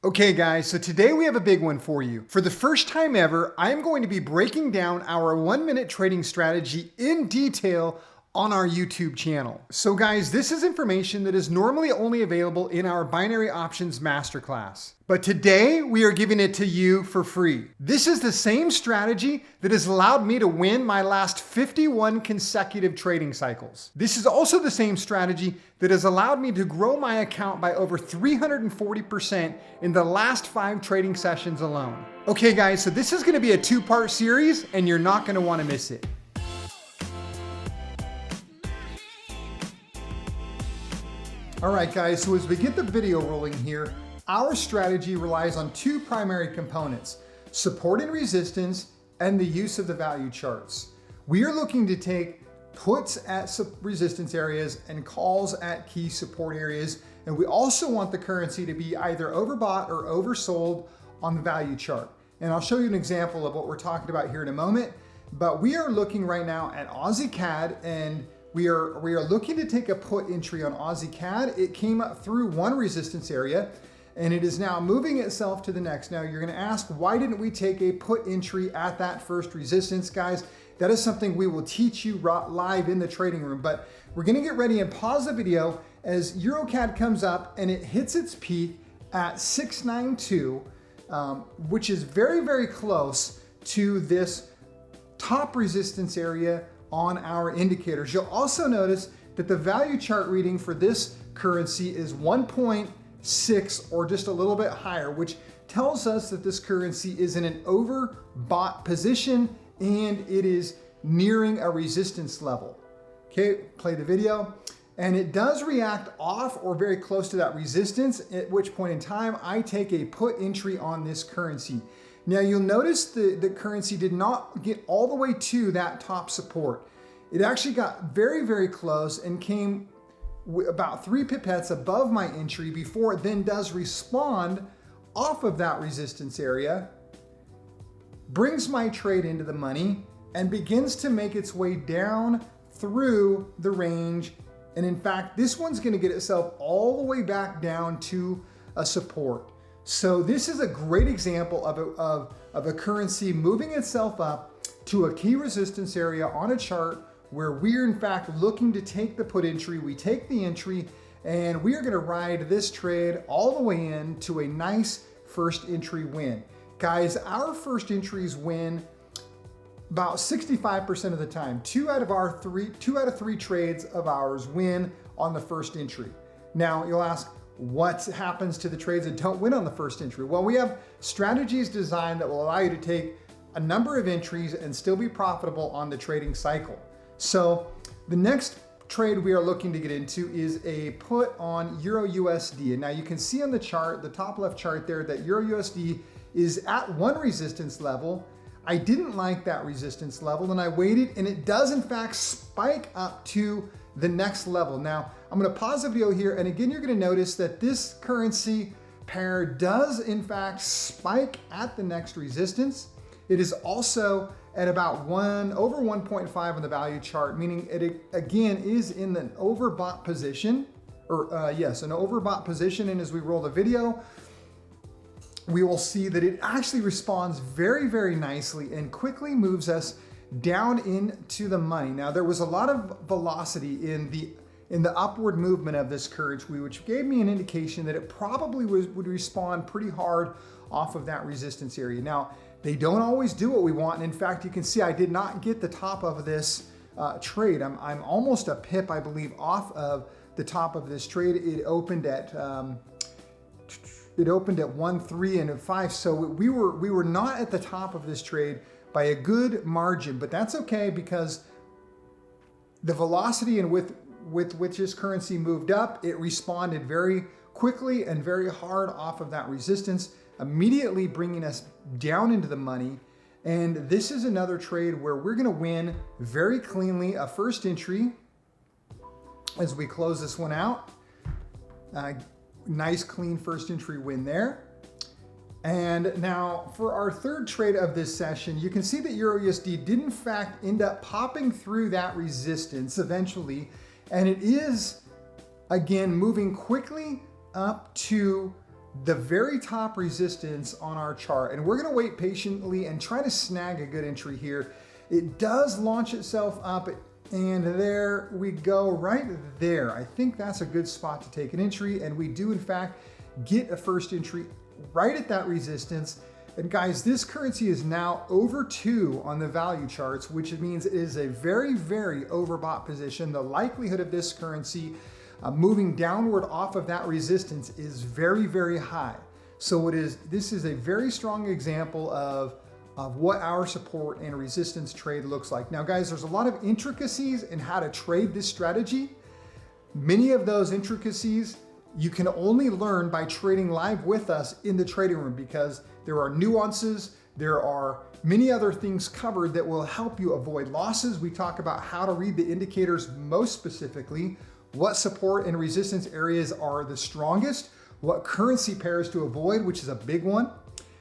Okay guys, so today we have a big one for you. For the first time ever, I'm going to be breaking down our 1-minute trading strategy in detail on our YouTube channel. So guys, this is information that is normally only available in our binary options masterclass. But today we are giving it to you for free. This is the same strategy that has allowed me to win my last 51 consecutive trading cycles. This is also the same strategy that has allowed me to grow my account by over 340% in the last 5 trading sessions alone. Okay guys, so this is going to be a 2-part series and you're not going to want to miss it. All right guys, so as we get the video rolling here, our strategy relies on 2 primary components: support and resistance, and the use of the value charts. We are looking to take puts at resistance areas and calls at key support areas, and we also want the currency to be either overbought or oversold on the value chart. And I'll show you an example of what we're talking about here in a moment, but we are looking right now at Aussie CAD, and we are looking to take a put entry on Aussie CAD. It came up through one resistance area and it is now moving itself to the next. Now you're gonna ask, why didn't we take a put entry at that first resistance? Guys, that is something we will teach you live in the trading room, but we're gonna get ready and pause the video as EuroCAD comes up and it hits its peak at 692, which is very, very close to this top resistance area on our indicators. You'll also notice that the value chart reading for this currency is 1.6 or just a little bit higher, which tells us that this currency is in an overbought position and it is nearing a resistance level. Okay, play the video. And it does react off or very close to that resistance, at which point in time I take a put entry on this currency. Now you'll notice the currency did not get all the way to that top support. It actually got very, very close and came about 3 pipettes above my entry before it then does respond off of that resistance area, brings my trade into the money, and begins to make its way down through the range. And in fact, this one's gonna get itself all the way back down to a support. So this is a great example of a currency moving itself up to a key resistance area on a chart where we're in fact looking to take the put entry. We take the entry and we are gonna ride this trade all the way in to a nice first entry win. Guys, our first entries win about 65% of the time. 2 out of 3 trades of ours win on the first entry. Now you'll ask, what happens to the trades that don't win on the first entry? Well, we have strategies designed that will allow you to take a number of entries and still be profitable on the trading cycle. So the next trade we are looking to get into is a put on Euro USD. And now you can see on the chart, the top left chart there, that Euro USD is at one resistance level. I didn't like that resistance level and I waited, and it does in fact spike up to the next level. Now, I'm gonna pause the video here, and again, you're gonna notice that this currency pair does in fact spike at the next resistance. It is also at about over 1.5 on the value chart, meaning it again is in an overbought position, or yes, an overbought position. And as we roll the video, we will see that it actually responds very, very nicely and quickly moves us down into the money. Now, there was a lot of velocity in the upward movement of this currency, which gave me an indication that it probably would respond pretty hard off of that resistance area. Now, they don't always do what we want. And in fact, you can see I did not get the top of this trade. I'm almost a pip, I believe, off of the top of this trade. It opened at 1.3 and 5. So we were not at the top of this trade by a good margin, but that's okay because the velocity and with which this currency moved up, it responded very quickly and very hard off of that resistance, immediately bringing us down into the money. And this is another trade where we're gonna win very cleanly a first entry as we close this one out. Nice clean first entry win there. And now for our third trade of this session, you can see that Euro USD did in fact end up popping through that resistance eventually. And it is again moving quickly up to the very top resistance on our chart, and we're gonna wait patiently and try to snag a good entry here. It does launch itself up, and there we go, right there. I think that's a good spot to take an entry, and we do in fact get a first entry right at that resistance. And guys, this currency is now over 2 on the value charts, which means it is a very, very overbought position. The likelihood of this currency moving downward off of that resistance is very, very high. So this is a very strong example of what our support and resistance trade looks like. Now guys, there's a lot of intricacies in how to trade this strategy. Many of those intricacies you can only learn by trading live with us in the trading room, because there are nuances, there are many other things covered that will help you avoid losses. We talk about how to read the indicators most specifically, what support and resistance areas are the strongest, what currency pairs to avoid, which is a big one,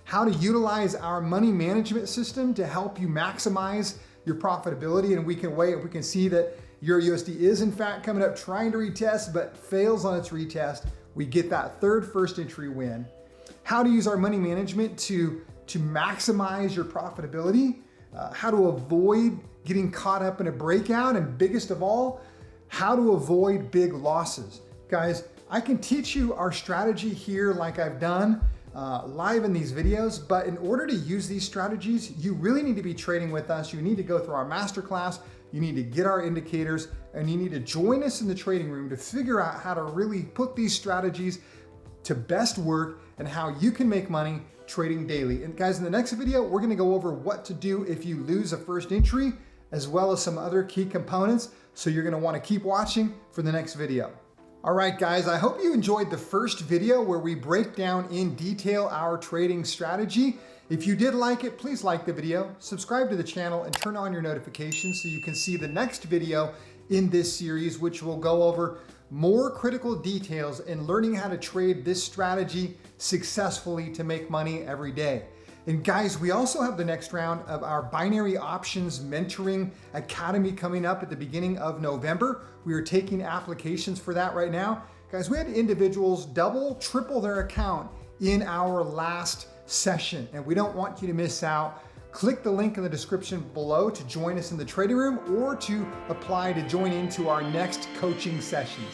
how to utilize our money management system to help you maximize your profitability. And we can see that Euro USD is in fact coming up trying to retest, but fails on its retest. We get that third first entry win. How to use our money management to maximize your profitability, how to avoid getting caught up in a breakout, and biggest of all, how to avoid big losses. Guys, I can teach you our strategy here like I've done live in these videos, but in order to use these strategies, you really need to be trading with us. You need to go through our masterclass, you need to get our indicators, and you need to join us in the trading room to figure out how to really put these strategies to best work and how you can make money trading daily. And guys, in the next video, we're gonna go over what to do if you lose a first entry, as well as some other key components. So you're gonna wanna keep watching for the next video. All right, guys, I hope you enjoyed the first video where we break down in detail our trading strategy. If you did like it, please like the video, subscribe to the channel, and turn on your notifications so you can see the next video in this series, which will go over more critical details in learning how to trade this strategy successfully to make money every day. And guys, we also have the next round of our binary options mentoring academy coming up at the beginning of November. We are taking applications for that right now. Guys, we had individuals double, triple their account in our last session, and we don't want you to miss out. Click the link in the description below to join us in the trading room or to apply to join into our next coaching sessions.